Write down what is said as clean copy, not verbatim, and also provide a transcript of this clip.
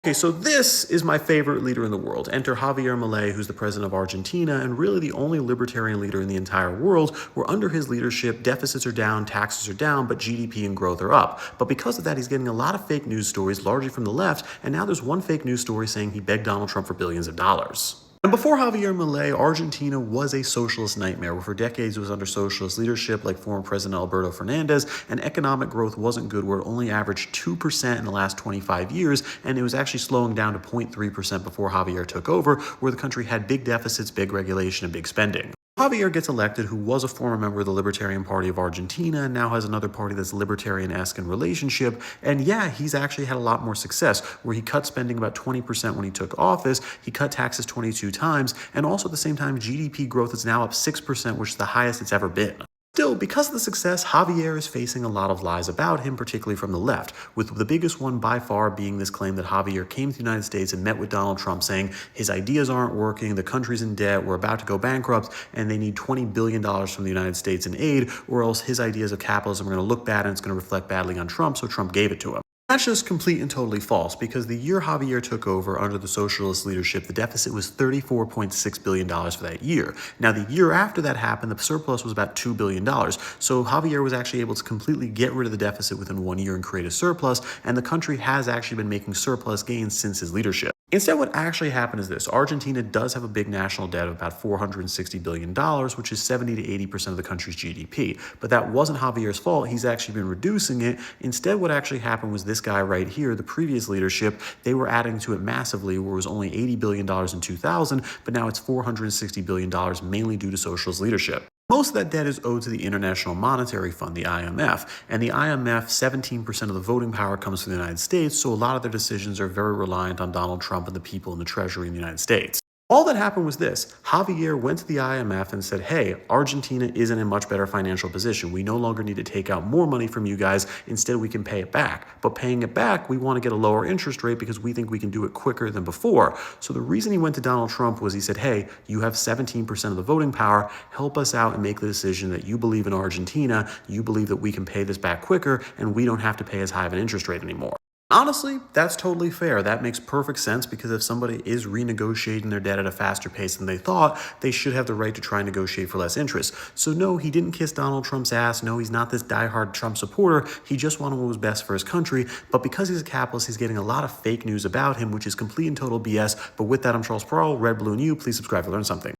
Okay, so this is my favorite leader in the world. Enter Javier Milei, who's the president of Argentina and really the only libertarian leader in the entire world, where under his leadership, deficits are down, taxes are down, but GDP and growth are up. But because of that, he's getting a lot of fake news stories, largely from the left, and now there's one fake news story saying he begged Donald Trump for billions of dollars. And before Javier Milei, Argentina was a socialist nightmare, where for decades it was under socialist leadership like former President Alberto Fernandez, and economic growth wasn't good, where it only averaged 2% in the last 25 years, and it was actually slowing down to 0.3% before Javier took over, where the country had big deficits, big regulation, and big spending. Javier gets elected, who was a former member of the Libertarian Party of Argentina and now has another party that's libertarian-esque in relationship. And yeah, he's actually had a lot more success, where he cut spending about 20% when he took office, he cut taxes 22 times, and also at the same time, GDP growth is now up 6%, which is the highest it's ever been. Still, because of the success, Javier is facing a lot of lies about him, particularly from the left, with the biggest one by far being this claim that Javier came to the United States and met with Donald Trump saying his ideas aren't working, the country's in debt, we're about to go bankrupt, and they need $20 billion from the United States in aid, or else his ideas of capitalism are going to look bad and it's going to reflect badly on Trump, so Trump gave it to him. That's just complete and totally false, because the year Javier took over under the socialist leadership, the deficit was $34.6 billion for that year. Now, the year after that happened, the surplus was about $2 billion. So Javier was actually able to completely get rid of the deficit within 1 year and create a surplus, and the country has actually been making surplus gains since his leadership. Instead, what actually happened is this. Argentina does have a big national debt of about $460 billion, which is 70 to 80% of the country's GDP. But that wasn't Javier's fault. He's actually been reducing it. Instead, what actually happened was this guy right here, the previous leadership, they were adding to it massively, where it was only $80 billion in 2000, but now it's $460 billion, mainly due to socialist leadership. Most of that debt is owed to the International Monetary Fund, the IMF, and the IMF, 17% of the voting power comes from the United States, so a lot of their decisions are very reliant on Donald Trump and the people in the Treasury in the United States. All that happened was this. Javier went to the IMF and said, hey, Argentina is in a much better financial position. We no longer need to take out more money from you guys. Instead, we can pay it back. But paying it back, we want to get a lower interest rate because we think we can do it quicker than before. So the reason he went to Donald Trump was he said, hey, you have 17% of the voting power. Help us out and make the decision that you believe in Argentina. You believe that we can pay this back quicker and we don't have to pay as high of an interest rate anymore. Honestly, that's totally fair. That makes perfect sense, because if somebody is renegotiating their debt at a faster pace than they thought, they should have the right to try and negotiate for less interest. So no, he didn't kiss Donald Trump's ass. No, he's not this diehard Trump supporter. He just wanted what was best for his country. But because he's a capitalist, he's getting a lot of fake news about him, which is complete and total BS. But with that, I'm Charles Pearl, Red, Blue, and You. Please subscribe to learn something.